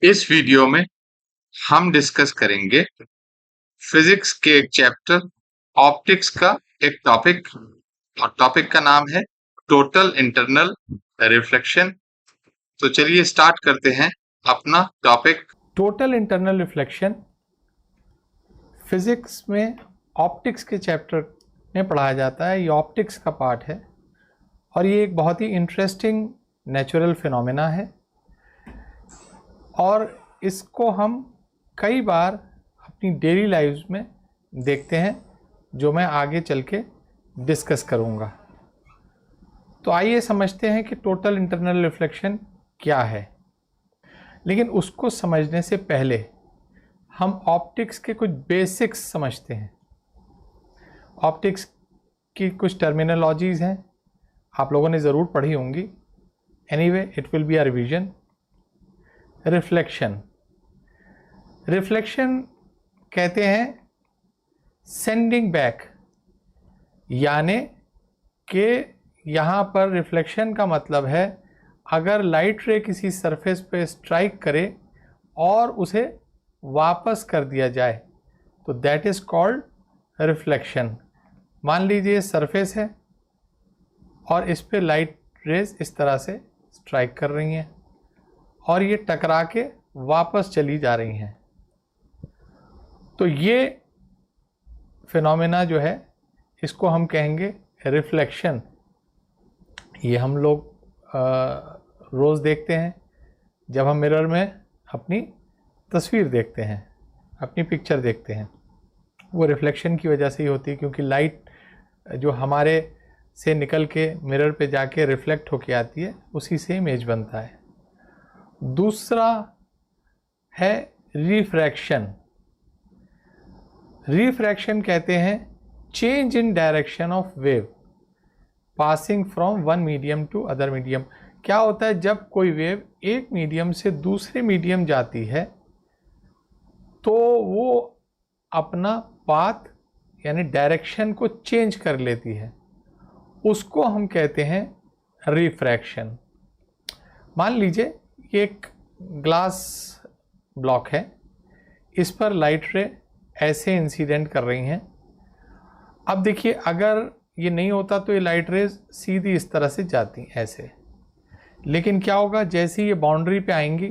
इस वीडियो में हम डिस्कस करेंगे फिजिक्स के एक चैप्टर ऑप्टिक्स का एक टॉपिक और टॉपिक का नाम है टोटल इंटरनल रिफ्लेक्शन। तो चलिए स्टार्ट करते हैं अपना topic. Total internal reflection physics में ऑप्टिक्स के चैप्टर में पढ़ाया जाता है। ये ऑप्टिक्स का पार्ट है और ये एक बहुत ही इंटरेस्टिंग नेचुरल फिनोमेना है और इसको हम कई बार अपनी डेली लाइफ्स में देखते हैं, जो मैं आगे चल के डिस्कस करूँगा। तो आइए समझते हैं कि टोटल इंटरनल रिफ्लेक्शन क्या है। लेकिन उसको समझने से पहले हम ऑप्टिक्स के कुछ बेसिक्स समझते हैं। ऑप्टिक्स की कुछ टर्मिनोलॉजीज़ हैं, आप लोगों ने ज़रूर पढ़ी होंगी। Anyway it will be a revision. Reflection कहते हैं सेंडिंग बैक, यानी कि यहाँ पर रिफ्लेक्शन का मतलब है अगर लाइट रे किसी सरफेस पे स्ट्राइक करे और उसे वापस कर दिया जाए तो दैट इज़ कॉल्ड रिफ्लेक्शन। मान लीजिए सरफेस है और इस पे लाइट रेज इस तरह से स्ट्राइक कर रही हैं और ये टकरा के वापस चली जा रही हैं, तो ये फिनोमेना जो है इसको हम कहेंगे रिफ्लेक्शन। ये हम लोग रोज़ देखते हैं जब हम मिरर में अपनी तस्वीर देखते हैं, अपनी पिक्चर देखते हैं। वो रिफ्लेक्शन की वजह से ही होती है, क्योंकि लाइट जो हमारे से निकल के मिरर पे जाके रिफ्लेक्ट होके आती है, उसी से इमेज बनता है। दूसरा है रिफ्रैक्शन। रिफ्रैक्शन कहते हैं change in direction of wave passing from one medium to other medium. क्या होता है, जब कोई वेव एक मीडियम से दूसरे मीडियम जाती है तो वो अपना पाथ यानी डायरेक्शन को चेंज कर लेती है, उसको हम कहते हैं रिफ्रैक्शन। मान लीजिए ये एक ग्लास ब्लॉक है, इस पर लाइट रे ऐसे इंसिडेंट कर रही हैं। अब देखिए, अगर ये नहीं होता तो ये लाइट रेज सीधी इस तरह से जाती ऐसे, लेकिन क्या होगा, जैसे ही ये बाउंड्री पे आएंगी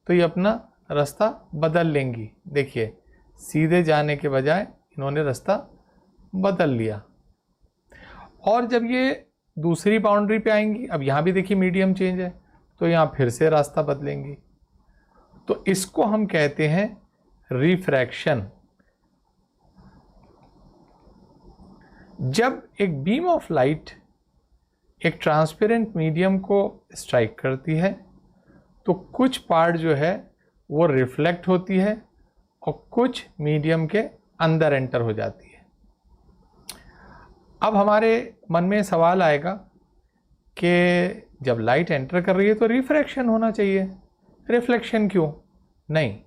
तो ये अपना रास्ता बदल लेंगी। देखिए, सीधे जाने के बजाय इन्होंने रास्ता बदल लिया। और जब ये दूसरी बाउंड्री पे आएंगी, अब यहाँ भी देखिए मीडियम चेंज है, तो यहाँ फिर से रास्ता बदलेंगी। तो इसको हम कहते हैं रिफ्रैक्शन। जब एक बीम ऑफ लाइट एक ट्रांसपेरेंट मीडियम को स्ट्राइक करती है तो कुछ पार्ट जो है वो रिफ्लेक्ट होती है और कुछ मीडियम के अंदर एंटर हो जाती है। अब हमारे मन में सवाल आएगा कि जब लाइट एंटर कर रही है तो रिफ्रैक्शन होना चाहिए, रिफ्लेक्शन क्यों? नहीं,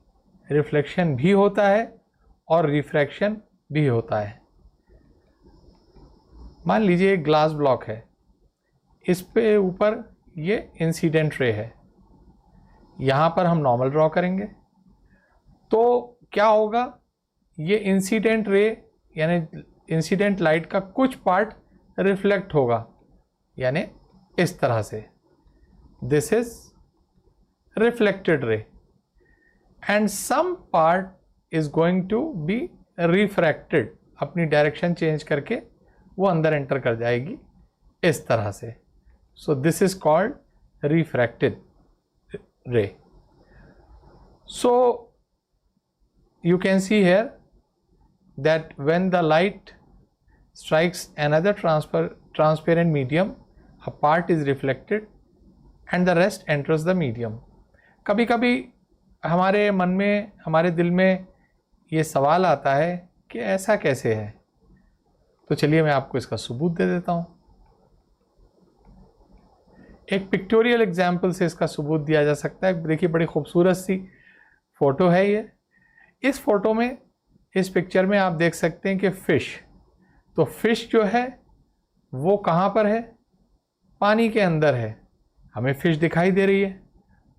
रिफ्लेक्शन भी होता है और रिफ्रैक्शन भी होता है। मान लीजिए एक ग्लास ब्लॉक है, इस पे ऊपर ये इंसिडेंट रे है, यहाँ पर हम नॉर्मल ड्रॉ करेंगे तो क्या होगा, ये इंसिडेंट रे यानी इंसिडेंट लाइट का कुछ पार्ट रिफ्लेक्ट होगा, यानी इस तरह से, this is reflected ray, and some part is going to be refracted. अपनी डायरेक्शन चेंज करके वो अंदर एंटर कर जाएगी इस तरह से। So this is called refracted ray. So you can see here that when the light strikes another transparent medium, a part is reflected and the rest enters the medium. कभी कभी हमारे मन में, हमारे दिल में ये सवाल आता है कि ऐसा कैसे है, तो चलिए मैं आपको इसका सबूत दे देता हूँ। एक पिक्टोरियल एग्जाम्पल से इसका सबूत दिया जा सकता है। देखिए, बड़ी खूबसूरत सी फोटो है ये। इस फोटो में, इस पिक्चर में आप देख सकते हैं कि फिश, तो फिश जो है वो कहाँ पर है? पानी के अंदर है। हमें फिश दिखाई दे रही है,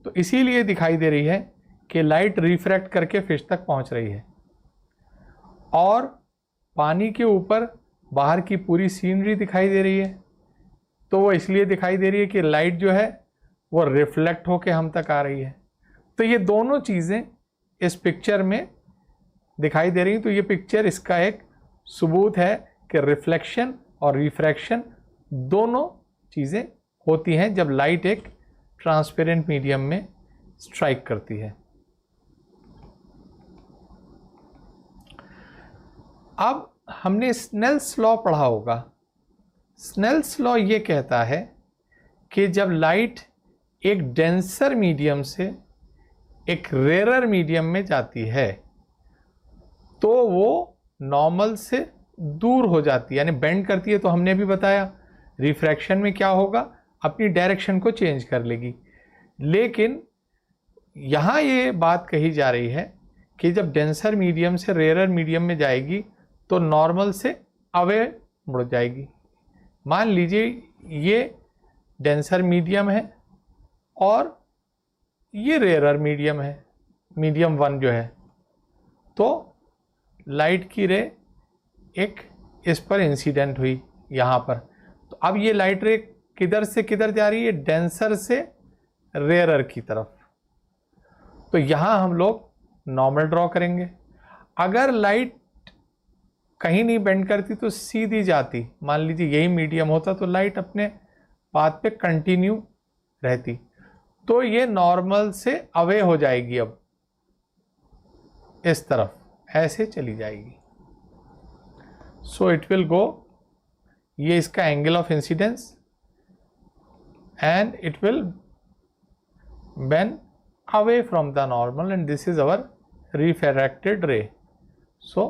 तो इसीलिए दिखाई दे रही है कि लाइट रिफ्रैक्ट करके फिश तक पहुंच रही है, और पानी के ऊपर बाहर की पूरी सीनरी दिखाई दे रही है। तो वो इसलिए दिखाई दे रही है कि लाइट जो है वो रिफ्लेक्ट होके हम तक आ रही है। तो ये दोनों चीज़ें इस पिक्चर में दिखाई दे रही हैं। तो ये पिक्चर इसका एक सबूत है कि रिफ्लेक्शन और रिफ्रैक्शन दोनों चीज़ें होती हैं जब लाइट एक ट्रांसपेरेंट मीडियम में स्ट्राइक करती है। अब हमने स्नेल्स लॉ पढ़ा होगा। स्नेल्स लॉ ये कहता है कि जब लाइट एक डेंसर मीडियम से एक रेरर मीडियम में जाती है तो वो नॉर्मल से दूर हो जाती है, यानी बेंड करती है। तो हमने भी बताया रिफ्रैक्शन में क्या होगा, अपनी डायरेक्शन को चेंज कर लेगी। लेकिन यहाँ ये बात कही जा रही है कि जब डेंसर मीडियम से रेरर मीडियम में जाएगी तो नॉर्मल से अवे मुड़ जाएगी। मान लीजिए ये डेंसर मीडियम है और ये रेरर मीडियम है, मीडियम 1 जो है, तो लाइट की रे एक इस पर इंसिडेंट हुई यहाँ पर। तो अब ये लाइट रे किधर से किधर जा रही है, डेंसर से रेरर की तरफ। तो यहाँ हम लोग नॉर्मल ड्रॉ करेंगे। अगर लाइट कहीं नहीं बेंड करती तो सीधी जाती, मान लीजिए यही मीडियम होता तो लाइट अपने पाथ पे कंटिन्यू रहती। तो ये नॉर्मल से अवे हो जाएगी, अब इस तरफ ऐसे चली जाएगी। सो इट विल गो, ये इसका angle of incidence, and it will bend away from the normal, and this is our refracted ray. So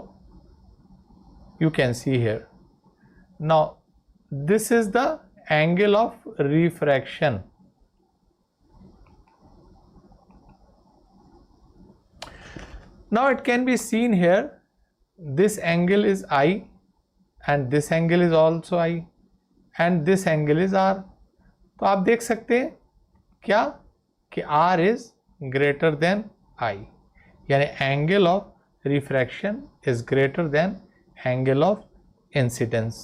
you can see here. Now this is the angle of refraction. Now it can be seen here, this angle is I and this angle is also I and this angle is R. तो आप देख सकते हैं क्या कि R is greater than I, यानी angle of refraction is greater than angle of incidence.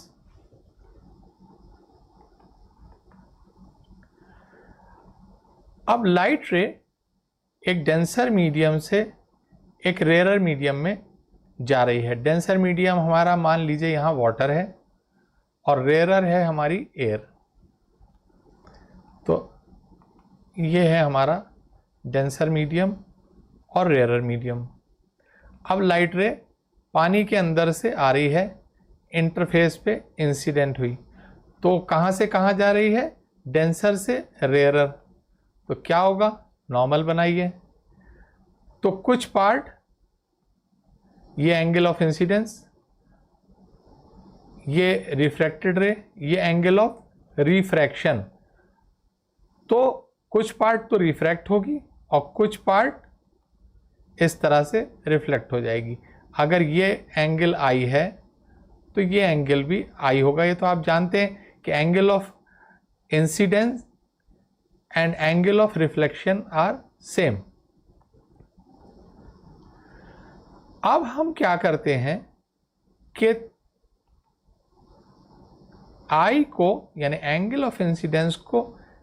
अब light रे एक डेंसर मीडियम से एक रेरर मीडियम में जा रही है। डेंसर मीडियम हमारा मान लीजिए यहाँ वाटर है और रेरर है हमारी एयर। तो ये है हमारा डेंसर मीडियम और रेरर मीडियम। अब लाइट रे पानी के अंदर से आ रही है, इंटरफेस पे इंसिडेंट हुई, तो कहाँ से कहाँ जा रही है, डेंसर से रेरर। तो क्या होगा, नॉर्मल बनाइए। तो कुछ पार्ट ये एंगल ऑफ इंसिडेंस, ये रिफ्रैक्टेड रे, ये एंगल ऑफ रिफ्रैक्शन। तो कुछ पार्ट तो रिफ्रैक्ट होगी और कुछ पार्ट इस तरह से रिफ्लेक्ट हो जाएगी। अगर ये एंगल आई है तो ये एंगल भी आई होगा। ये तो आप जानते हैं कि angle of incidence and angle of reflection are same. अब हम क्या करते हैं कि आई को यानी एंगल ऑफ इंसिडेंस को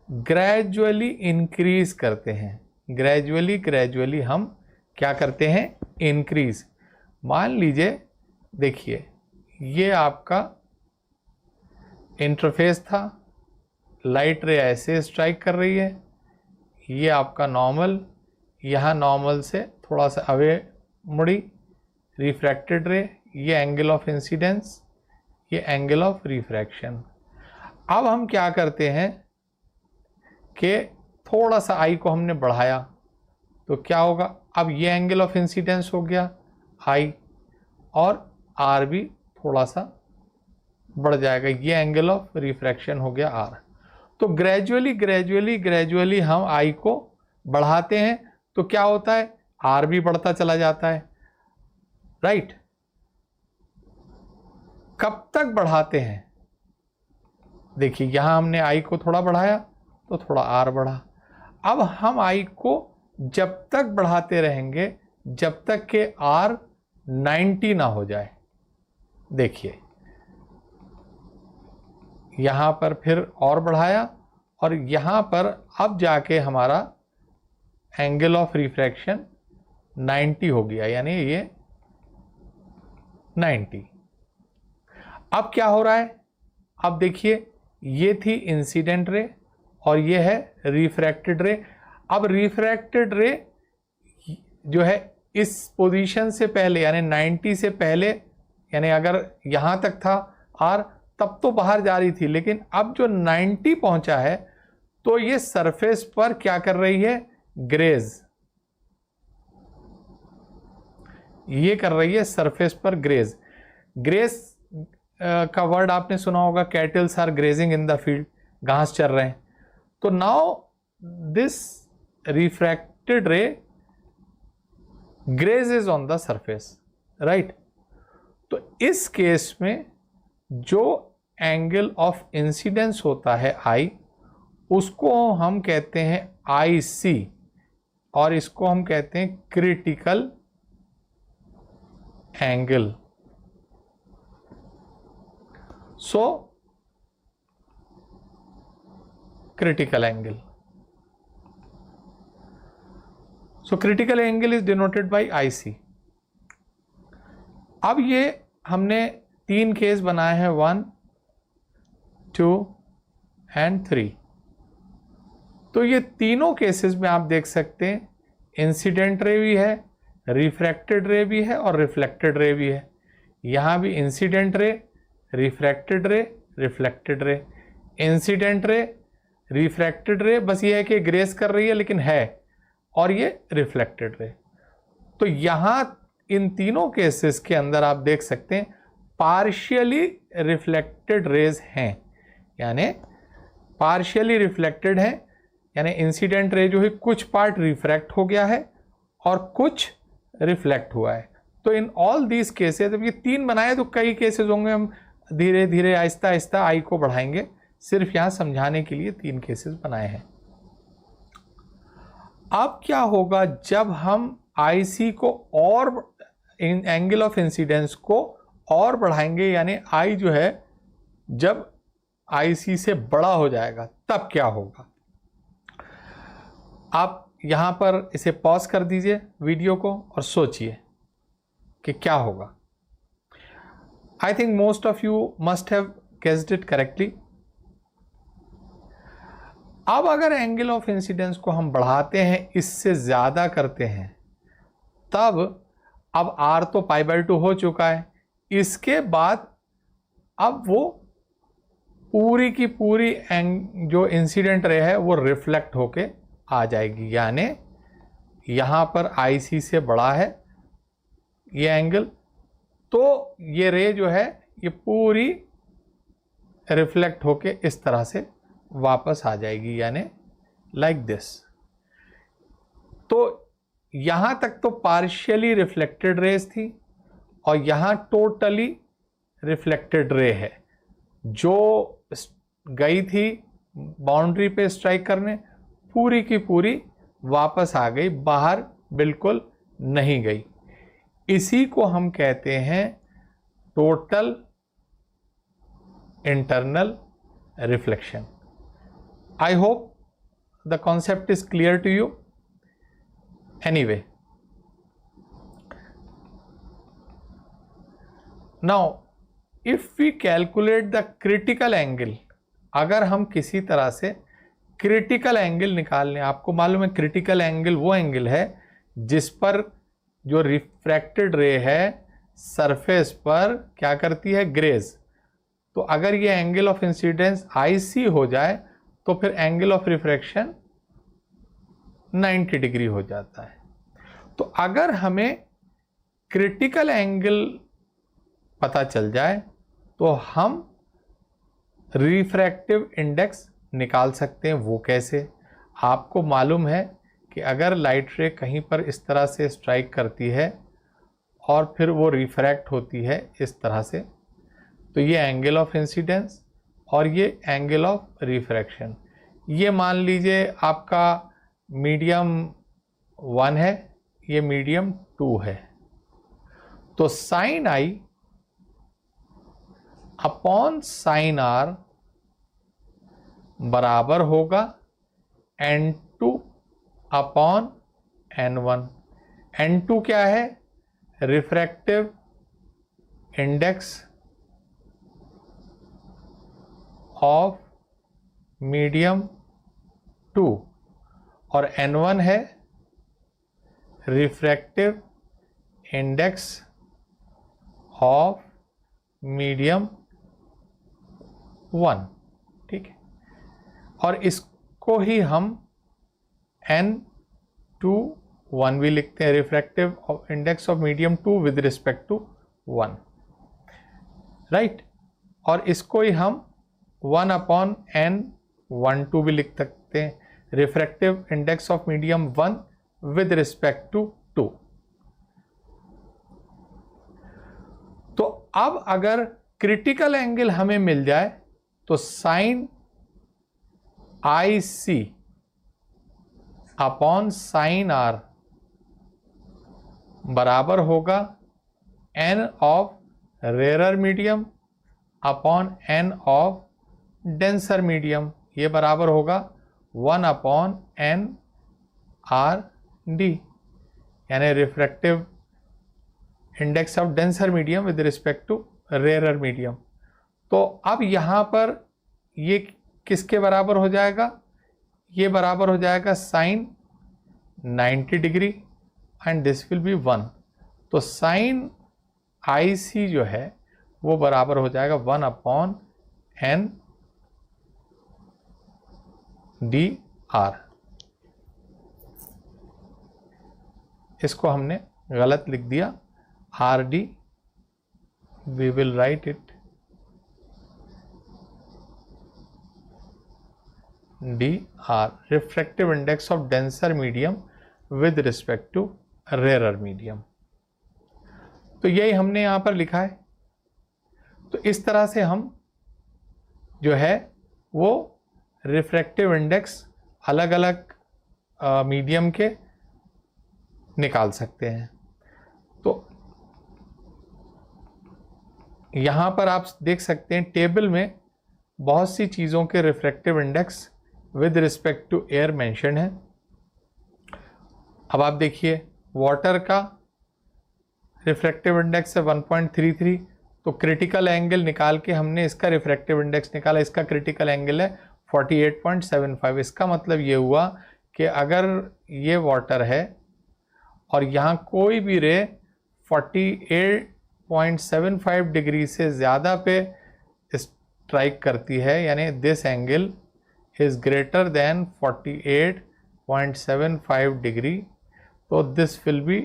ग्रेजुअली इंक्रीज करते हैं। ग्रेजुअली हम क्या करते हैं, इंक्रीज। मान लीजिए देखिए ये आपका इंटरफेस था, लाइट रे ऐसे स्ट्राइक कर रही है, ये आपका नॉर्मल, यहाँ नॉर्मल से थोड़ा सा अवे मुड़ी, रिफ्रैक्टेड रे, ये एंगल ऑफ इंसिडेंस, ये एंगल ऑफ रिफ्रैक्शन। अब हम क्या करते हैं कि थोड़ा सा आई को हमने बढ़ाया तो क्या होगा, अब ये एंगल ऑफ इंसिडेंस हो गया आई और आर भी थोड़ा सा बढ़ जाएगा, ये एंगल ऑफ रिफ्रैक्शन हो गया आर। तो ग्रेजुअली हम आई को बढ़ाते हैं तो क्या होता है, आर भी बढ़ता चला जाता है, राइट। कब तक बढ़ाते हैं, देखिए यहां हमने आई को थोड़ा बढ़ाया तो थोड़ा आर बढ़ा। अब हम आई को जब तक बढ़ाते रहेंगे जब तक कि R 90 ना हो जाए। देखिए यहाँ पर फिर और बढ़ाया और यहाँ पर अब जाके हमारा एंगल ऑफ रिफ्रैक्शन 90 हो गया, यानी ये 90। अब क्या हो रहा है, अब देखिए ये थी इंसिडेंट रे और ये है रिफ्रैक्टेड रे। अब रिफ्रैक्टेड रे जो है इस पोजीशन से पहले यानी 90 से पहले, यानी अगर यहाँ तक था R तब तो बाहर जा रही थी, लेकिन अब जो 90 पहुंचा है तो ये सरफेस पर क्या कर रही है, ग्रेज। ये कर रही है सरफेस पर ग्रेज। ग्रेज का वर्ड आपने सुना होगा, cattles are grazing in the field, घास चर रहे हैं। तो now this refracted ray grazes on the surface, right. तो इस केस में जो एंगल ऑफ इंसिडेंस होता है I, उसको हम कहते हैं IC और इसको हम कहते हैं critical angle. So critical angle. So critical angle is denoted by IC. अब ये हमने 3 केस बनाए हैं, 1, 2 एंड 3। तो ये तीनों केसेस में आप देख सकते हैं इंसिडेंट रे भी है, रिफ्रैक्टेड रे भी है और रिफ्लेक्टेड रे भी है। यहाँ भी इंसिडेंट रे, रिफ्रैक्टेड रे, reflected ray. Incident ray, refracted रे, बस ये है कि ग्रेस कर रही है लेकिन है, और ये रिफ्लेक्टेड रे। तो यहाँ इन तीनों केसेस के अंदर आप देख सकते हैं पार्शियली रिफ्लेक्टेड रेज हैं, यानी पार्शियली रिफ्लेक्टेड हैं, यानी इंसिडेंट रे जो है कुछ पार्ट रिफ्रैक्ट हो गया है और कुछ रिफ्लेक्ट हुआ है। तो इन ऑल दीज केसेस, जब ये 3 बनाए तो कई केसेस होंगे, हम धीरे धीरे आहिस्ता आहिस्ता आई को बढ़ाएंगे, सिर्फ यहां समझाने के लिए 3 केसेस बनाए हैं। अब क्या होगा जब हम IC को और एंगल ऑफ इंसिडेंस को और बढ़ाएंगे, यानी I जो है जब IC से बड़ा हो जाएगा तब क्या होगा। आप यहां पर इसे पॉज कर दीजिए वीडियो को और सोचिए कि क्या होगा। I think most of you must have guessed it correctly. अब अगर एंगल ऑफ इंसिडेंस को हम बढ़ाते हैं, इससे ज्यादा करते हैं, तब अब R तो π/2 हो चुका है, इसके बाद अब वो पूरी की पूरी जो इंसिडेंट रे है वो रिफ्लेक्ट होके आ जाएगी, यानी यहां पर IC से बड़ा है ये एंगल, तो ये रे जो है ये पूरी रिफ्लेक्ट होके इस तरह से वापस आ जाएगी, यानी लाइक दिस। तो यहां तक तो पार्शियली रिफ्लेक्टेड रेज थी और यहां टोटली रिफ्लेक्टेड रे है, जो गई थी बाउंड्री पे स्ट्राइक करने, पूरी की पूरी वापस आ गई, बाहर बिल्कुल नहीं गई। इसी को हम कहते हैं total internal reflection. I hope the concept is clear to you. Anyway, now if we calculate the critical angle, अगर हम किसी तरह से क्रिटिकल एंगल निकाल लें, आपको मालूम है क्रिटिकल एंगल वो एंगल है जिस पर जो रिफ्रैक्टेड रे है सरफेस पर क्या करती है, ग्रेज। तो अगर ये एंगल ऑफ इंसिडेंस IC हो जाए तो फिर एंगल ऑफ रिफ्रैक्शन 90 डिग्री हो जाता है। तो अगर हमें क्रिटिकल एंगल पता चल जाए तो हम रिफ्रैक्टिव इंडेक्स निकाल सकते हैं। वो कैसे, आपको मालूम है कि अगर लाइट रे कहीं पर इस तरह से स्ट्राइक करती है और फिर वो रिफ्रैक्ट होती है इस तरह से, तो ये एंगल ऑफ इंसिडेंस और ये एंगल ऑफ रिफ्रैक्शन, ये मान लीजिए आपका मीडियम 1 है, ये मीडियम 2 है। तो sine i upon sine r बराबर होगा N2 अपॉन N1। N2 क्या है? रिफ्रैक्टिव इंडेक्स ऑफ मीडियम 2 और N1 है रिफ्रैक्टिव इंडेक्स ऑफ मीडियम 1। ठीक है, और इसको ही हम N21 भी लिखते हैं, refractive index of medium 2 with respect to 1, right. और इसको ही हम 1 अपॉन N12 भी लिख सकते हैं, refractive index of medium 1 with respect to 2। तो अब अगर क्रिटिकल एंगल हमें मिल जाए तो sine i c upon sine r बराबर होगा N of rare medium upon N of denser medium. ये बराबर होगा 1 अपॉन N आर डी, यानी refractive index of denser medium with respect to rare medium. तो अब यहाँ पर ये किसके बराबर हो जाएगा? ये बराबर हो जाएगा sine 90 degree and this will be 1। तो साइन आई सी जो है वो बराबर हो जाएगा 1 अपॉन N डी आर। इसको हमने गलत लिख दिया, r d, we will write it d r, refractive index of denser medium with respect to rare medium. तो यही हमने यहां पर लिखा है। तो इस तरह से हम जो है वो रिफ्रैक्टिव इंडेक्स अलग अलग मीडियम के निकाल सकते हैं। तो यहाँ पर आप देख सकते हैं टेबल में बहुत सी चीज़ों के refractive index with respect to air mention है। अब आप देखिए वाटर का रिफ्रैक्टिव इंडेक्स है 1.33, तो क्रिटिकल एंगल निकाल के हमने इसका रिफ्रैक्टिव इंडेक्स निकाला, इसका क्रिटिकल एंगल है 48.75। इसका मतलब ये हुआ कि अगर ये वाटर है और यहाँ कोई भी रे 48.75 डिग्री से ज़्यादा पे स्ट्राइक करती है, यानी this angle is greater than 48.75 degree, तो this will be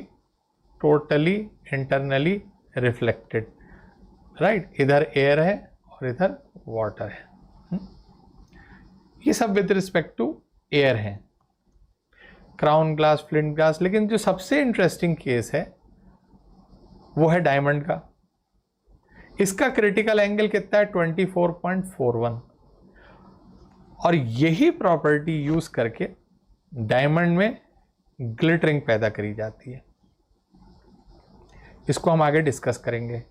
totally internally reflected, right. इधर एयर है और इधर वाटर है। ये सब विद रिस्पेक्ट टू एयर है, क्राउन ग्लास, फ्लिंट ग्लास। लेकिन जो सबसे इंटरेस्टिंग केस है वो है डायमंड का। इसका क्रिटिकल एंगल कितना है? 24.41। और यही प्रॉपर्टी यूज करके डायमंड में ग्लिटरिंग पैदा करी जाती है। इसको हम आगे डिस्कस करेंगे।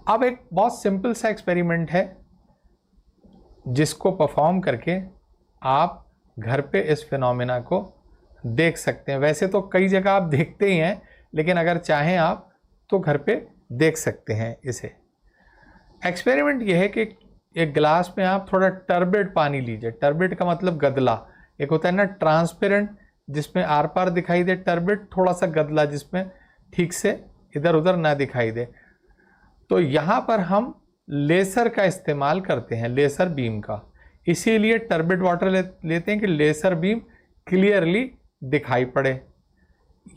अब एक बहुत सिंपल सा एक्सपेरिमेंट है जिसको परफॉर्म करके आप घर पे इस फिनोमेना को देख सकते हैं। वैसे तो कई जगह आप देखते ही हैं, लेकिन अगर चाहें आप तो घर पे देख सकते हैं इसे। एक्सपेरिमेंट यह है कि एक गिलास में आप थोड़ा टर्बिड पानी लीजिए। टर्बिड का मतलब गदला। एक होता है ना ट्रांसपेरेंट जिसमें आर पार दिखाई दे, टर्बिड थोड़ा सा गदला जिसमें ठीक से इधर उधर ना दिखाई दे। तो यहाँ पर हम लेसर का इस्तेमाल करते हैं, लेसर बीम का। इसीलिए टर्बिड वाटर लेते हैं कि लेसर बीम क्लियरली दिखाई पड़े।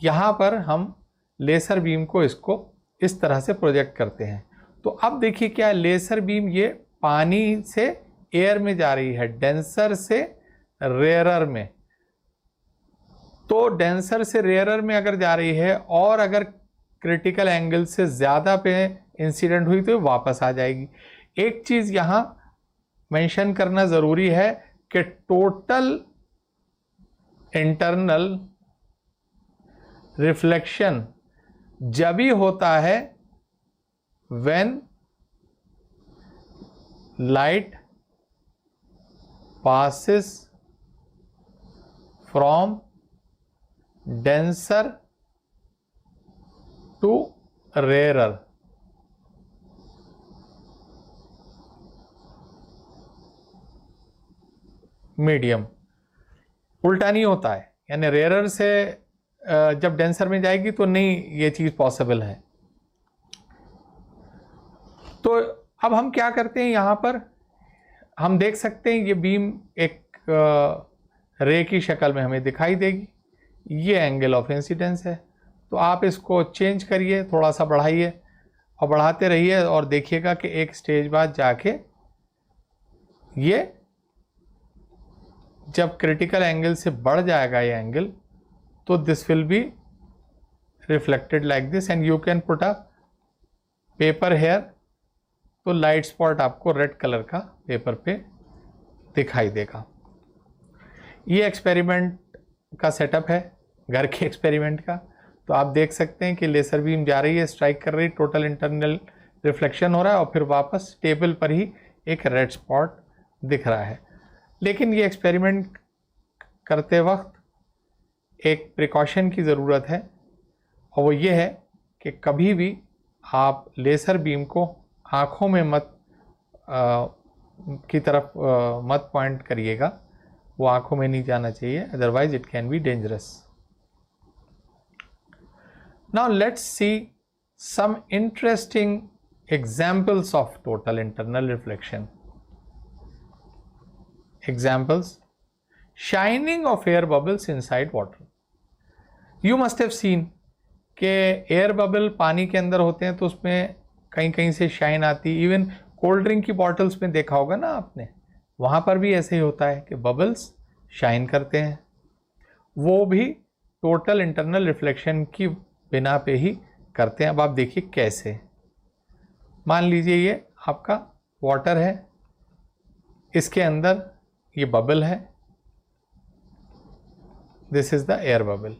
यहाँ पर हम लेसर बीम को इसको इस तरह से प्रोजेक्ट करते हैं। तो अब देखिए क्या है, लेसर बीम ये पानी से एयर में जा रही है, डेंसर से रेयरर में। तो डेंसर से रेयरर में अगर जा रही है और अगर क्रिटिकल एंगल से ज़्यादा पे इंसिडेंट हुई तो वापस आ जाएगी। एक चीज़ यहाँ मेंशन करना ज़रूरी है कि टोटल इंटरनल रिफ्लेक्शन जब ही होता है when light passes from denser to rarer. Medium उल्टा नहीं होता है, यानी रेयर से जब डेंसर में जाएगी तो नहीं ये चीज पॉसिबल है। तो अब हम क्या करते हैं, यहां पर हम देख सकते हैं ये बीम एक रे की शक्ल में हमें दिखाई देगी, ये एंगल ऑफ इंसिडेंस है। तो आप इसको चेंज करिए, थोड़ा सा बढ़ाइए और बढ़ाते रहिए और देखिएगा कि एक स्टेज बाद जाके ये जब क्रिटिकल एंगल से बढ़ जाएगा ये एंगल, तो this will be reflected like this and you can put a paper here. तो लाइट स्पॉट आपको रेड कलर का पेपर पे दिखाई देगा। ये एक्सपेरिमेंट का सेटअप है, घर के एक्सपेरिमेंट का। तो आप देख सकते हैं कि लेसर बीम जा रही है, स्ट्राइक कर रही है, टोटल इंटरनल रिफ्लेक्शन हो रहा है और फिर वापस टेबल पर ही एक रेड स्पॉट दिख रहा है। लेकिन ये एक्सपेरिमेंट करते वक्त एक प्रिकॉशन की ज़रूरत है, और वो ये है कि कभी भी आप लेसर बीम को आँखों में की तरफ मत पॉइंट करिएगा, वो आँखों में नहीं जाना चाहिए, otherwise it can be dangerous. Now let's see some interesting examples of total internal reflection. Examples: shining of air bubbles inside water. You must have seen कि एयर बबल पानी के अंदर होते हैं तो उसमें कहीं कहीं से शाइन आती। इवन कोल्ड ड्रिंक की बॉटल्स में देखा होगा ना आपने, वहाँ पर भी ऐसे ही होता है कि बबल्स शाइन करते हैं। वो भी टोटल इंटरनल रिफ्लेक्शन की बिना पे ही करते हैं। अब आप देखिए कैसे। मान लीजिए ये आपका वाटर है, इसके अंदर ये बबल है, this is the air bubble.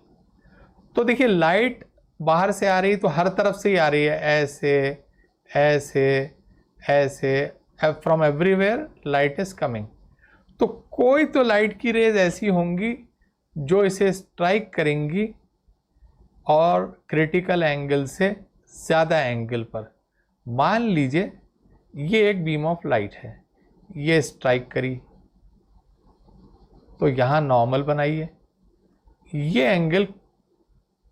तो देखिए लाइट बाहर से आ रही तो हर तरफ से ही आ रही है, ऐसे ऐसे ऐसे, from everywhere light is coming. तो कोई तो लाइट की रेज ऐसी होंगी जो इसे स्ट्राइक करेंगी और क्रिटिकल एंगल से ज़्यादा एंगल पर। मान लीजिए ये एक बीम ऑफ लाइट है, ये स्ट्राइक करी तो यहाँ नॉर्मल बनाइए। ये angle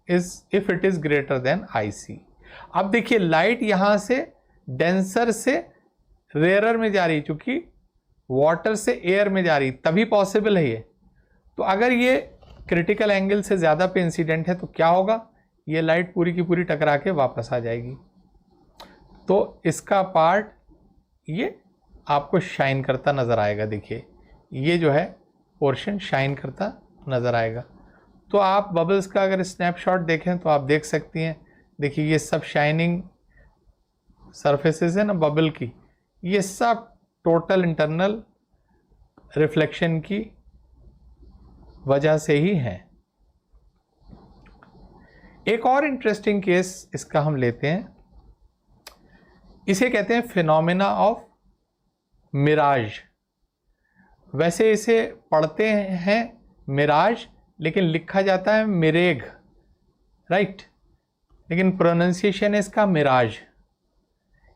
is if it is greater than IC। अब देखिए लाइट यहाँ से डेंसर से रेयर में जा रही, चूंकि वाटर से एयर में जा रही तभी पॉसिबल है ये। तो अगर ये क्रिटिकल एंगल से ज़्यादा पे इंसिडेंट है तो क्या होगा, ये लाइट पूरी की पूरी टकरा के वापस आ जाएगी। तो इसका पार्ट ये आपको शाइन करता नज़र आएगा। देखिए ये जो है पोर्शन शाइन करता नज़र आएगा। तो आप बबल्स का अगर स्नैपशॉट देखें तो आप देख सकती हैं, देखिए ये सब शाइनिंग सरफेसेस है ना बबल की, ये सब टोटल इंटरनल रिफ्लेक्शन की वजह से ही हैं। एक और इंटरेस्टिंग केस इसका हम लेते हैं, इसे कहते हैं फिनोमेना ऑफ मिराज। वैसे इसे पढ़ते हैं मिराज, लेकिन लिखा जाता है मिरेग, राइट, लेकिन प्रोनाउंसिएशन है इसका मिराज।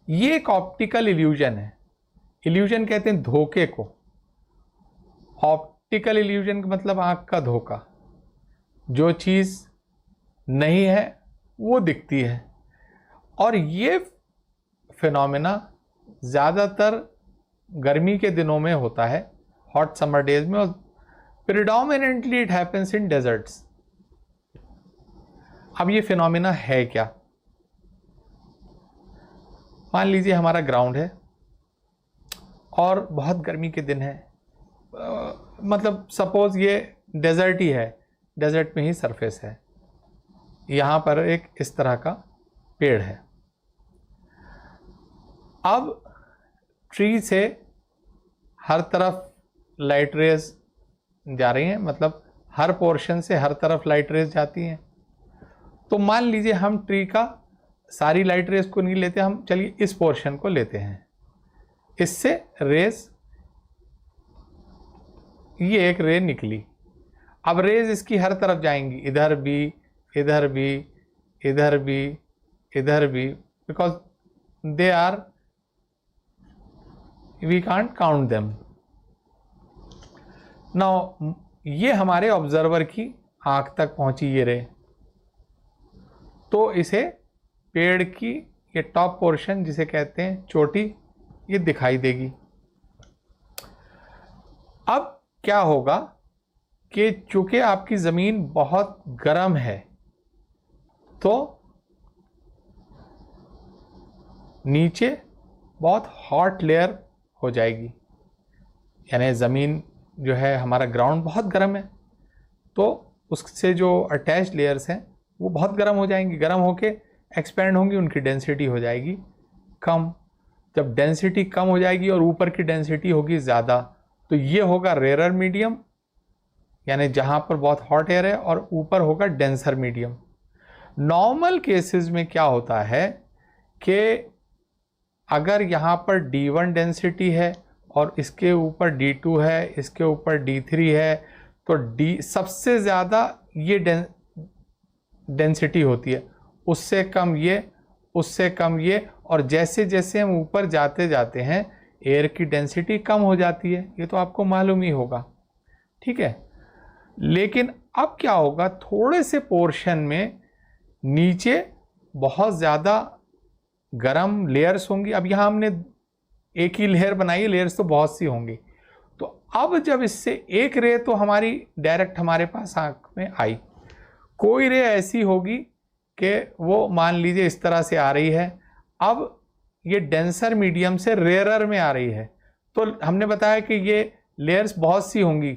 ये एक ऑप्टिकल इल्यूजन है। इल्यूजन कहते हैं धोखे को। ऑप्टिकल इल्यूजन का मतलब आंख का धोखा, जो चीज़ नहीं है वो दिखती है। और ये फिनोमेना ज़्यादातर गर्मी के दिनों में होता है, हॉट समर डेज में, और predominantly it happens in desserts. अब ये फिनोमेना है क्या? मान लीजिए हमारा ग्राउंड है और बहुत गर्मी के दिन है, मतलब सपोज ये डेजर्ट ही है, डेजर्ट में ही सरफेस है, यहाँ पर एक इस तरह का पेड़ है। अब ट्री से हर तरफ लाइट रेज जा रही हैं, मतलब हर पोर्शन से हर तरफ लाइट रेज जाती हैं। तो मान लीजिए हम ट्री का सारी लाइट रेज को नहीं लेते, हम चलिए इस पोर्शन को लेते हैं। इससे रेज, ये एक रे निकली। अब रेज इसकी हर तरफ जाएंगी, इधर भी, इधर भी, इधर भी, इधर भी, because they are, we can't count them. Now ये हमारे ऑब्जर्वर की आंख तक पहुंची ये रे, तो इसे पेड़ की ये टॉप पोर्शन जिसे कहते हैं चोटी, ये दिखाई देगी। अब क्या होगा कि चूंकि आपकी ज़मीन बहुत गर्म है तो नीचे बहुत हॉट लेयर हो जाएगी, यानी ज़मीन जो है, हमारा ग्राउंड बहुत गर्म है, तो उससे जो अटैच लेयर्स हैं वो बहुत गर्म हो जाएंगी, गर्म होके एक्सपेंड होंगी, उनकी डेंसिटी हो जाएगी कम। जब डेंसिटी कम हो जाएगी और ऊपर की डेंसिटी होगी ज़्यादा, तो ये होगा रेयर मीडियम, यानी जहाँ पर बहुत हॉट एयर है, और ऊपर होगा डेंसर मीडियम। नॉर्मल केसेस में क्या होता है कि अगर यहाँ पर D1 डेंसिटी है और इसके ऊपर D2 है, इसके ऊपर D3 है, तो D सबसे ज़्यादा ये डेंसिटी होती है, उससे कम ये, उससे कम ये, और जैसे जैसे हम ऊपर जाते जाते हैं एयर की डेंसिटी कम हो जाती है, ये तो आपको मालूम ही होगा, ठीक है। लेकिन अब क्या होगा, थोड़े से पोर्शन में नीचे बहुत ज़्यादा गर्म लेयर्स होंगी। अब यहाँ हमने एक ही लेयर बनाई है, लेयर्स तो बहुत सी होंगी। तो अब जब इससे एक रे तो हमारी डायरेक्ट हमारे पास आँख में आई, कोई रे ऐसी होगी कि वो मान लीजिए इस तरह से आ रही है, अब ये डेंसर मीडियम से रेयरर में आ रही है, तो हमने बताया कि ये लेयर्स बहुत सी होंगी,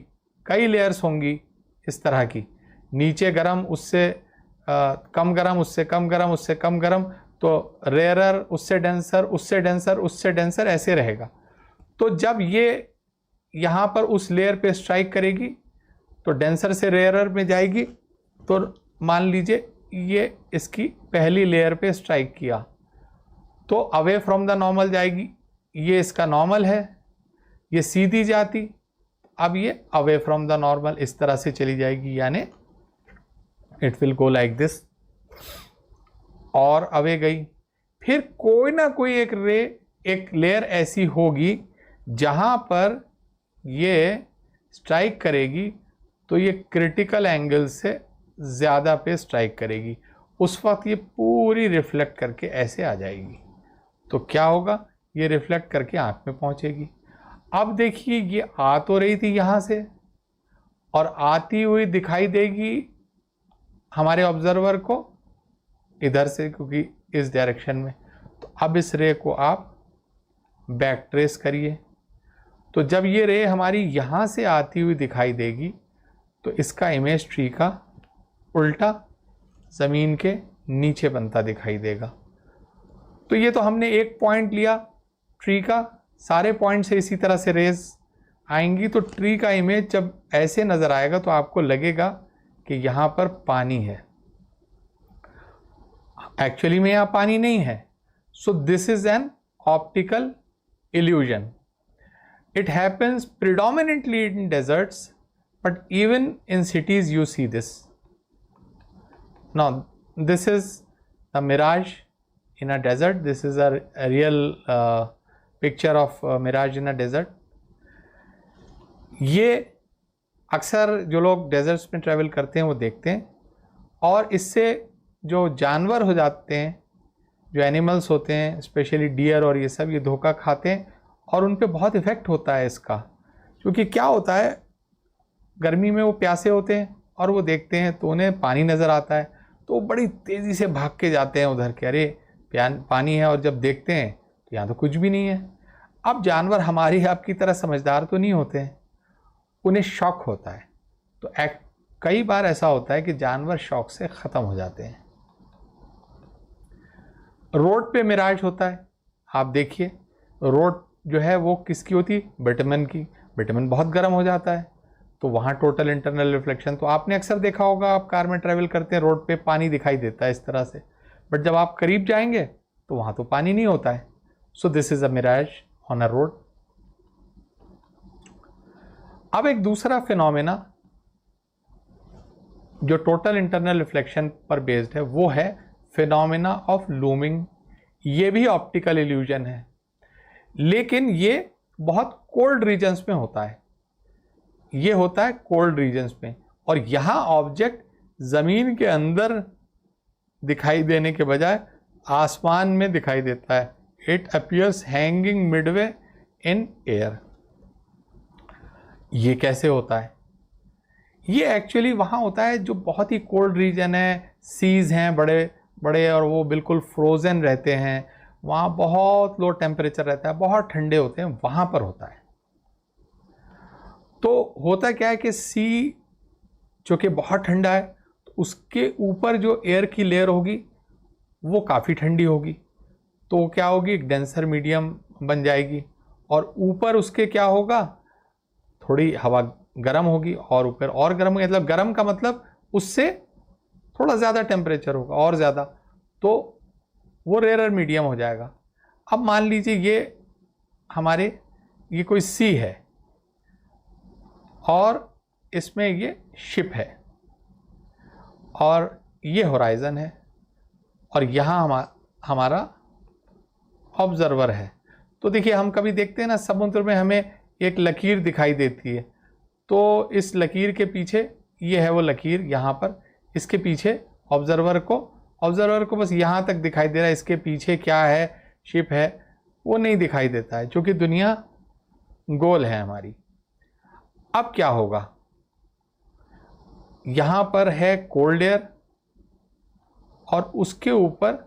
कई लेयर्स होंगी इस तरह की, नीचे गर्म, उससे कम गर्म, उससे कम गर्म, उससे कम गर्म, तो रेयरर, उससे डेंसर, उससे डेंसर, उससे डेंसर, ऐसे रहेगा। तो जब ये यहाँ पर उस लेयर पे स्ट्राइक करेगी तो डेंसर से रेयरर में जाएगी, तो मान लीजिए ये इसकी पहली लेयर पे स्ट्राइक किया तो अवे फ्रॉम द नॉर्मल जाएगी, ये इसका नॉर्मल है, ये सीधी जाती, अब ये अवे फ्रॉम द नॉर्मल इस तरह से चली जाएगी, यानी it will go like this, और अवे गई। फिर कोई ना कोई एक रे, एक लेयर ऐसी होगी जहां पर ये स्ट्राइक करेगी तो ये क्रिटिकल एंगल से ज़्यादा पे स्ट्राइक करेगी, उस वक्त ये पूरी रिफ्लेक्ट करके ऐसे आ जाएगी। तो क्या होगा, ये रिफ्लेक्ट करके आँख में पहुँचेगी। अब देखिए ये आ तो रही थी यहाँ से और आती हुई दिखाई देगी हमारे ऑब्जर्वर को इधर से, क्योंकि इस डायरेक्शन में। तो अब इस रे को आप बैक ट्रेस करिए, तो जब ये रे हमारी यहाँ से आती हुई दिखाई देगी तो इसका इमेज ट्री का उल्टा ज़मीन के नीचे बनता दिखाई देगा। तो ये तो हमने एक पॉइंट लिया ट्री का, सारे पॉइंट से इसी तरह से रेज आएंगी, तो ट्री का इमेज जब ऐसे नज़र आएगा तो आपको लगेगा कि यहाँ पर पानी है, एक्चुअली में यहाँ पानी नहीं है। So this is an optical illusion. It happens predominantly in deserts, but even in cities you see this. Now, this is a mirage in a desert. This is a real picture of mirage in a desert. ये अक्सर जो लोग desserts में travel करते हैं वो देखते हैं, और इससे जो जानवर हो जाते हैं, जो एनिमल्स होते हैं, स्पेशली डियर और ये सब, ये धोखा खाते हैं और उन पे बहुत इफ़ेक्ट होता है इसका। क्योंकि क्या होता है, गर्मी में वो प्यासे होते हैं और वो देखते हैं तो उन्हें पानी नज़र आता है, तो वो बड़ी तेज़ी से भाग के जाते हैं उधर के, अरे पानी है, और जब देखते हैं तो यहाँ तो कुछ भी नहीं है। अब जानवर हमारी आपकी तरह समझदार तो नहीं होते हैं, उन्हें शॉक होता है, तो कई बार ऐसा होता है कि जानवर शॉक से ख़त्म हो जाते हैं। रोड पे मिराज होता है, आप देखिए रोड जो है वो किसकी होती है, बिटुमेन की। बिटुमेन बहुत गर्म हो जाता है, तो वहाँ टोटल इंटरनल रिफ्लेक्शन। तो आपने अक्सर देखा होगा, आप कार में ट्रैवल करते हैं, रोड पे पानी दिखाई देता है इस तरह से, बट जब आप करीब जाएंगे तो वहाँ तो पानी नहीं होता है। So this is a mirage on a road. अब एक दूसरा फिनोमेना जो टोटल इंटरनल रिफ्लेक्शन पर बेस्ड है वो है फिनोमेना ऑफ लूमिंग। ये भी ऑप्टिकल इल्यूजन है, लेकिन ये बहुत कोल्ड रीजन्स में होता है। ये होता है कोल्ड रीजन्स में, और यहां ऑब्जेक्ट जमीन के अंदर दिखाई देने के बजाय आसमान में दिखाई देता है। It appears hanging Midway in air. ये कैसे होता है? ये एक्चुअली वहाँ होता है जो बहुत ही कोल्ड रीजन है, सीज हैं बड़े बड़े और वो बिल्कुल फ्रोज़न रहते हैं, वहाँ बहुत लो टेम्परेचर रहता है, बहुत ठंडे होते हैं, वहाँ पर होता है। तो होता क्या है कि सी जो कि बहुत ठंडा है, तो उसके ऊपर जो एयर की लेयर होगी वो काफ़ी ठंडी होगी, तो क्या होगी, एक डेंसर मीडियम बन जाएगी, और ऊपर उसके क्या होगा, थोड़ी हवा गर्म होगी, और ऊपर और गर्म होगी, मतलब गर्म का मतलब उससे थोड़ा ज़्यादा टेम्परेचर होगा और ज़्यादा, तो वो रेयर मीडियम हो जाएगा। अब मान लीजिए ये कोई सी है और इसमें ये शिप है और ये होराइजन है और यहाँ हमारा ऑब्जर्वर है। तो देखिए, हम कभी देखते हैं ना समुद्र में हमें एक लकीर दिखाई देती है, तो इस लकीर के पीछे ये है वो लकीर, यहाँ पर इसके पीछे ऑब्जर्वर को बस यहाँ तक दिखाई दे रहा है, इसके पीछे क्या है, शिप है, वो नहीं दिखाई देता है, क्योंकि दुनिया गोल है हमारी। अब क्या होगा, यहाँ पर है कोल्ड एयर और उसके ऊपर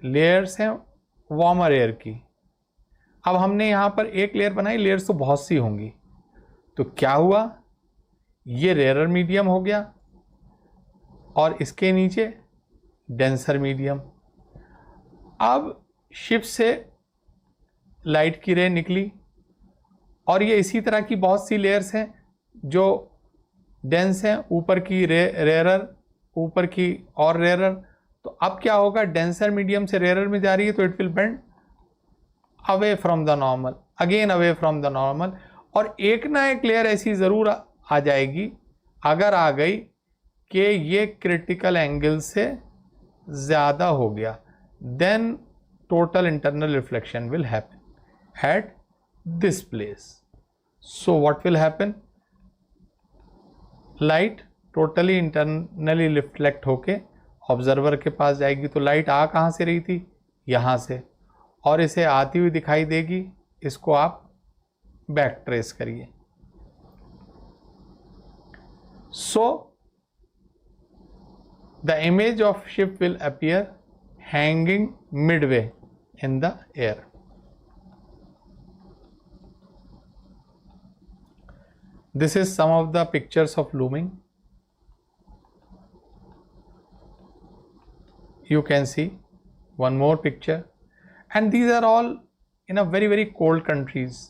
लेयर्स हैं वार्मर एयर की। अब हमने यहाँ पर एक लेयर बनाई, लेयर्स तो बहुत सी होंगी, तो क्या हुआ, ये रेयर मीडियम हो गया और इसके नीचे डेंसर मीडियम। अब शिप से लाइट की रे निकली और ये इसी तरह की बहुत सी लेयर्स हैं जो डेंस हैं, ऊपर की रेयरर, ऊपर की और रेयरर। तो अब क्या होगा, डेंसर मीडियम से रेयरर में जा रही है, तो it will bend away from the normal, again away from the normal, और एक ना एक लेयर ऐसी ज़रूर आ जाएगी, अगर आ गई कि ये क्रिटिकल एंगल से ज़्यादा हो गया, then total internal reflection will happen at this place. So what will happen, light totally internally reflect होके ऑब्जर्वर के पास जाएगी। तो लाइट आ कहाँ से रही थी, यहाँ से, और इसे आती हुई दिखाई देगी। इसको आप बैक ट्रेस करिए। सो the image of ship will appear hanging midway in the air. This is some of the pictures of looming. You can see one more picture, and these are all in a very cold countries.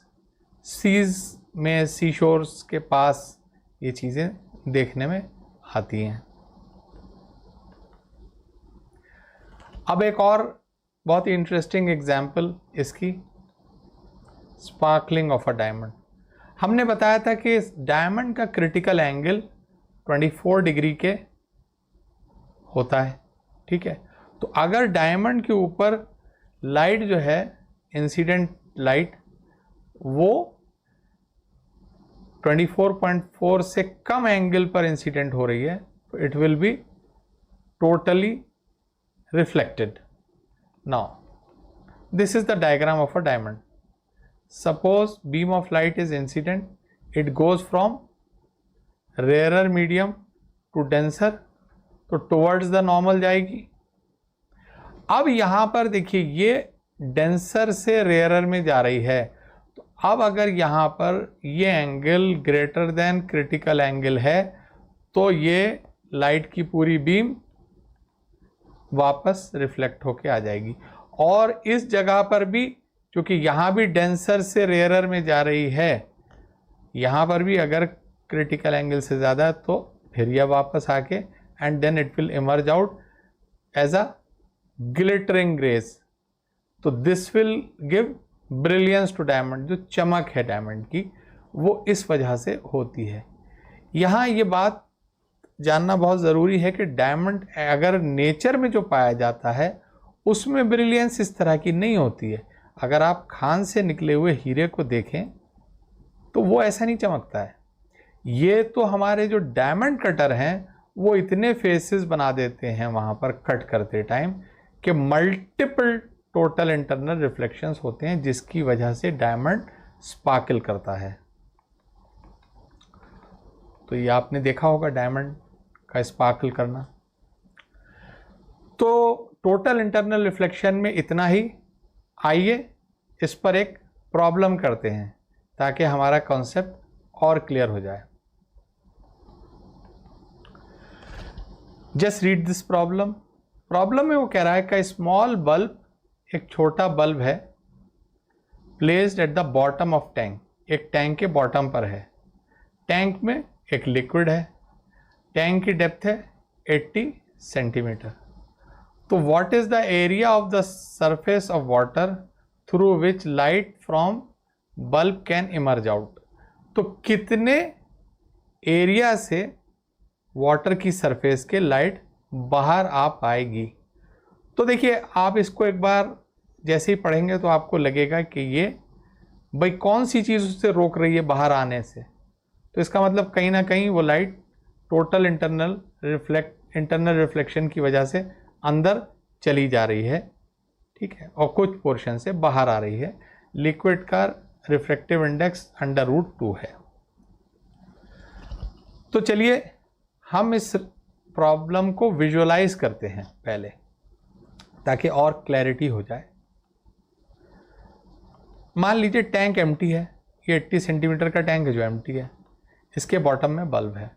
Seas में, सी shores के पास ये चीज़ें देखने में आती हैं। अब एक और बहुत ही इंटरेस्टिंग एग्जाम्पल इसकी, स्पार्कलिंग ऑफ अ डायमंड। हमने बताया था कि इस डायमंड का क्रिटिकल एंगल 24 डिग्री के होता है, ठीक है। तो अगर डायमंड के ऊपर लाइट जो है, इंसिडेंट लाइट, वो 24.4 से कम एंगल पर इंसिडेंट हो रही है, तो it will be totally reflected. Now this is the diagram of a diamond. Suppose beam of light is incident, it goes from rarer medium to denser, तो towards the normal जाएगी। अब यहाँ पर देखिए, ये denser से rarer में जा रही है, तो अब अगर यहाँ पर ये angle greater than critical angle है, तो ये लाइट की पूरी बीम वापस रिफ्लेक्ट होके आ जाएगी। और इस जगह पर भी, क्योंकि यहाँ भी डेंसर से रेयरर में जा रही है, यहाँ पर भी अगर क्रिटिकल एंगल से ज़्यादा है तो फिर यह वापस आके and then it will emerge out as a glittering rays. तो this will give brilliance to diamond, जो चमक है डायमंड की वो इस वजह से होती है। यहाँ ये बात जानना बहुत ज़रूरी है कि डायमंड अगर नेचर में जो पाया जाता है उसमें ब्रिलियंस इस तरह की नहीं होती है। अगर आप खान से निकले हुए हीरे को देखें तो वो ऐसा नहीं चमकता है। ये तो हमारे जो डायमंड कटर हैं वो इतने फेसेस बना देते हैं वहाँ पर कट करते टाइम कि मल्टीपल टोटल इंटरनल रिफ्लेक्शंस होते हैं, जिसकी वजह से डायमंड स्पार्कल करता है। तो ये आपने देखा होगा डायमंड का स्पार्कल करना। तो टोटल इंटरनल रिफ्लेक्शन में इतना ही। आइए इस पर एक प्रॉब्लम करते हैं ताकि हमारा कॉन्सेप्ट और क्लियर हो जाए। Just read this problem. Problem में वो कह रहा है कि स्मॉल बल्ब, एक छोटा बल्ब है, placed at the bottom of tank, एक टैंक के बॉटम पर है। टैंक में एक लिक्विड है, टैंक की डेप्थ है 80 सेंटीमीटर। तो what is the area of the surface of water through which light from bulb can emerge out. तो कितने एरिया से वाटर की सरफेस के लाइट बाहर आ पाएगी। तो देखिए आप इसको एक बार जैसे ही पढ़ेंगे तो आपको लगेगा कि ये भाई कौन सी चीज़ उससे रोक रही है बाहर आने से। तो इसका मतलब कहीं ना कहीं वो लाइट टोटल इंटरनल रिफ्लेक्शन की वजह से अंदर चली जा रही है, ठीक है, और कुछ पोर्शन से बाहर आ रही है। लिक्विड का रिफ्रैक्टिव इंडेक्स √2 है। तो चलिए हम इस प्रॉब्लम को विजुअलाइज करते हैं पहले ताकि और क्लैरिटी हो जाए। मान लीजिए टैंक एम्प्टी है, ये 80 सेंटीमीटर का टैंक है जो एम्प्टी है, इसके बॉटम में बल्ब है।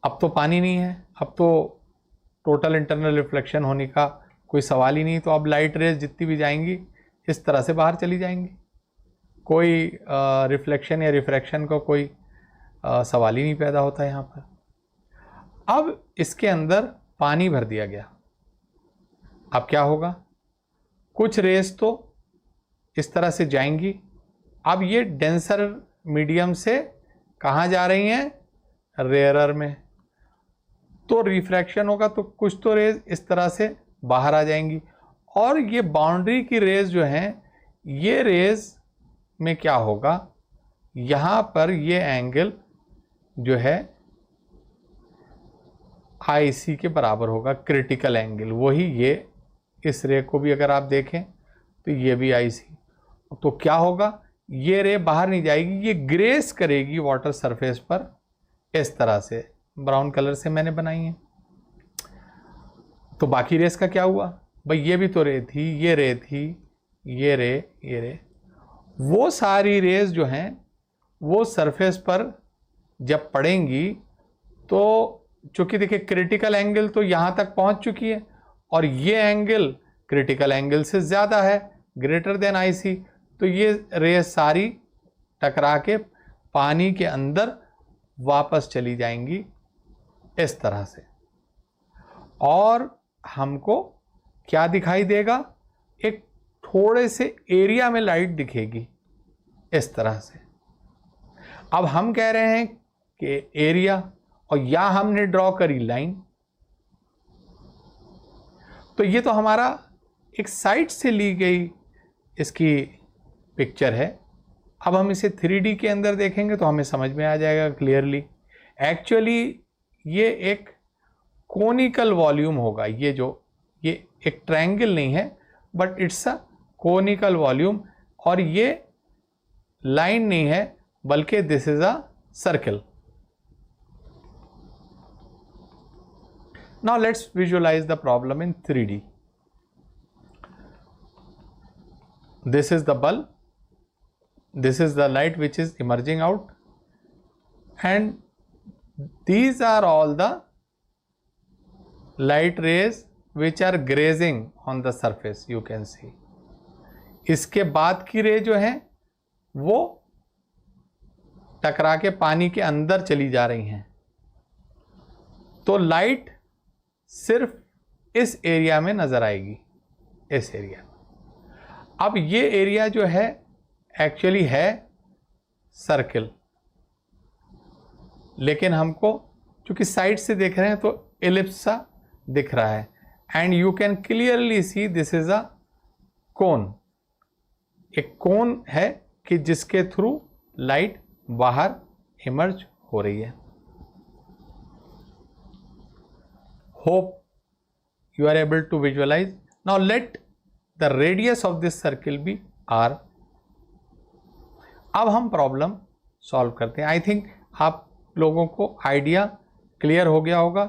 अब तो पानी नहीं है, अब तो टोटल इंटरनल रिफ्लेक्शन होने का कोई सवाल ही नहीं। तो अब लाइट रेज जितनी भी जाएंगी इस तरह से बाहर चली जाएंगी, कोई रिफ्लेक्शन या रिफ्रैक्शन का कोई सवाल ही नहीं पैदा होता यहाँ पर। अब इसके अंदर पानी भर दिया गया, अब क्या होगा, कुछ रेस तो इस तरह से जाएंगी। अब ये डेंसर मीडियम से कहाँ जा रही हैं, रेयरर में। तो रिफ्रैक्शन होगा तो कुछ तो रेज इस तरह से बाहर आ जाएंगी। और ये बाउंड्री की रेज जो हैं, ये रेज में क्या होगा, यहाँ पर ये एंगल जो है IC के बराबर होगा, क्रिटिकल एंगल। वही ये इस रे को भी अगर आप देखें तो ये भी IC। तो क्या होगा, ये रे बाहर नहीं जाएगी, ये ग्रेस करेगी वाटर सरफेस पर इस तरह से, ब्राउन कलर से मैंने बनाई है। तो बाकी रेस का क्या हुआ भाई, ये भी तो रे थी, ये रे थी, ये रे, ये रे, वो सारी रेस जो हैं वो सरफेस पर जब पड़ेंगी तो चूंकि देखिए क्रिटिकल एंगल तो यहाँ तक पहुँच चुकी है और ये एंगल क्रिटिकल एंगल से ज़्यादा है, ग्रेटर देन IC। तो ये रेस सारी टकरा के पानी के अंदर वापस चली जाएंगी इस तरह से। और हमको क्या दिखाई देगा, एक थोड़े से एरिया में लाइट दिखेगी इस तरह से। अब हम कह रहे हैं कि एरिया, और या हमने ड्रॉ करी लाइन। तो ये तो हमारा एक साइड से ली गई इसकी पिक्चर है। अब हम इसे 3D के अंदर देखेंगे तो हमें समझ में आ जाएगा क्लियरली। एक्चुअली ये एक कोनिकल वॉल्यूम होगा, ये एक ट्रायंगल नहीं है but it's a conical volume. और ये लाइन नहीं है बल्कि this is a circle. Now let's visualise the problem in 3D। This is the bulb, this is the light which is emerging out, and these are all the light rays which are grazing on the surface, you can see। इसके बाद की रे जो है वो टकरा के पानी के अंदर चली जा रही हैं, तो लाइट सिर्फ इस एरिया में नजर आएगी, इस एरिया। अब ये एरिया जो है एक्चुअली है सर्किल, लेकिन हमको चूंकि साइड से देख रहे हैं तो एलिप्स सा दिख रहा है, and you can clearly see this is a cone. एक कोन है कि जिसके थ्रू लाइट बाहर इमर्ज हो रही है। Hope you are able to visualize. Now let the radius of this circle be r. अब हम प्रॉब्लम सॉल्व करते हैं। आई थिंक आप लोगों को आइडिया क्लियर हो गया होगा।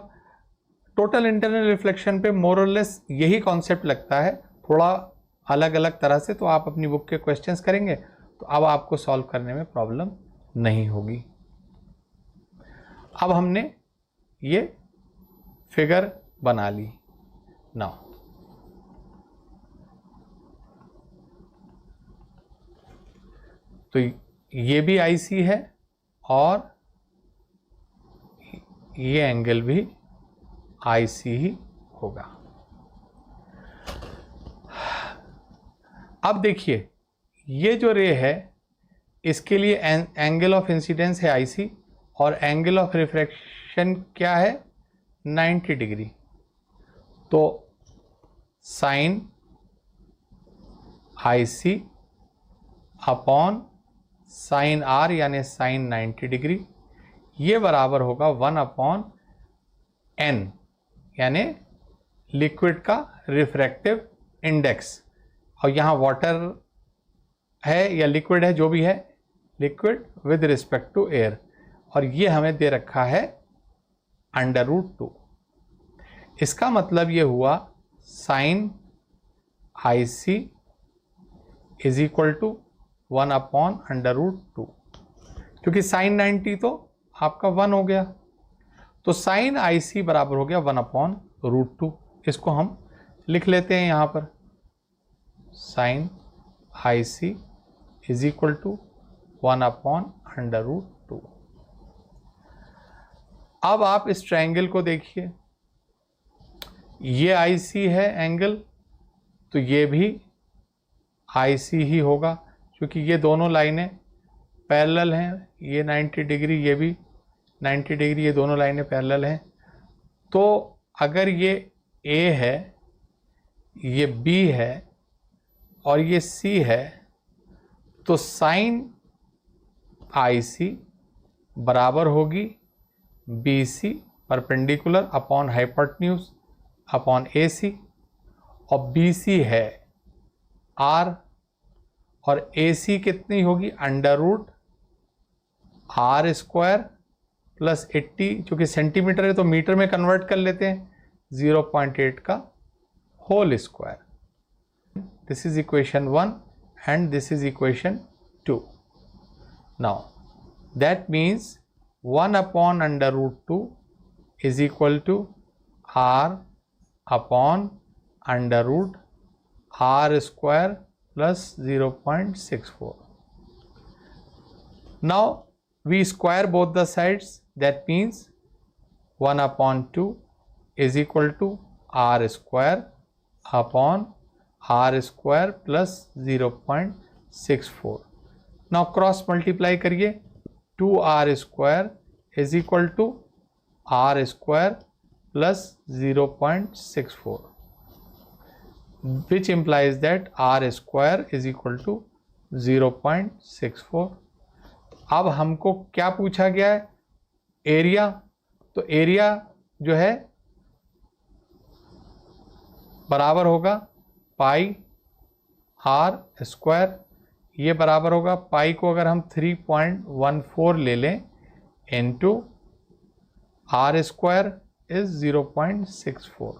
टोटल इंटरनल रिफ्लेक्शन पे मोर और लेस यही कॉन्सेप्ट लगता है, थोड़ा अलग अलग तरह से। तो आप अपनी बुक के क्वेश्चंस करेंगे तो अब आपको सॉल्व करने में प्रॉब्लम नहीं होगी। अब हमने ये फिगर बना ली। नाउ तो ये भी आईसी है और ये एंगल भी आईसी ही होगा। अब देखिए ये जो रे है इसके लिए एंगल ऑफ इंसिडेंस है आईसी और एंगल ऑफ रिफ्रैक्शन क्या है 90 डिग्री। तो sine ic upon sine r यानी साइन 90 डिग्री, ये बराबर होगा 1 अपॉन एन यानी लिक्विड का रिफ्रैक्टिव इंडेक्स। और यहाँ वाटर है या लिक्विड है, जो भी है, liquid with respect to air, और ये हमें दे रखा है √2। इसका मतलब ये हुआ sine i c is equal to 1 upon √2, क्योंकि साइन 90 तो आपका 1 हो गया, तो साइन आई सी बराबर हो गया 1 अपॉन √2। इसको हम लिख लेते हैं यहाँ पर, sine i c is equal to 1 upon √2। अब आप इस ट्रायंगल को देखिए, ये आई सी है एंगल, तो ये भी आई सी ही होगा, क्योंकि ये दोनों लाइनें पैरेलल हैं। ये 90 डिग्री, ये भी 90 डिग्री, ये दोनों लाइनें पैरेलल हैं। तो अगर ये ए है, ये बी है और ये सी है, तो साइन आई सी बराबर होगी B C perpendicular upon hypotenuse upon A C, और बी सी है आर और ए सी कितनी होगी √r² प्लस 80, चूँकि सेंटीमीटर है तो मीटर में कन्वर्ट कर लेते हैं, 0.8 का whole square. This is equation 1 and this is equation 2। Now that means 1 upon √2 is equal to r upon √r² plus 0.64. Now we square both the sides, that means 1 upon 2 is equal to r² upon r² plus 0.64. Now cross multiply करिए, 2r² is equal to r² plus 0.64, which implies that r² is equal to 0.64. अब हमको क्या पूछा गया है, area. तो area जो है बराबर होगा पाई r², ये बराबर होगा पाई को अगर हम 3.14 ले लें into r² is 0.64.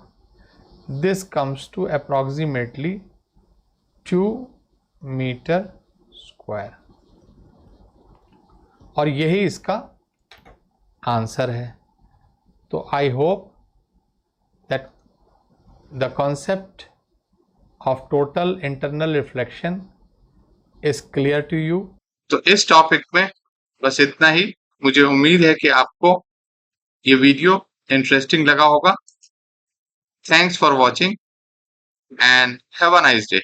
This comes to approximately 2 metre square, और यही इसका आंसर है। तो I hope that the concept of total internal reflection is clear to you. तो इस टॉपिक में बस इतना ही। मुझे उम्मीद है कि आपको ये वीडियो इंटरेस्टिंग लगा होगा। Thanks for watching and have a nice day.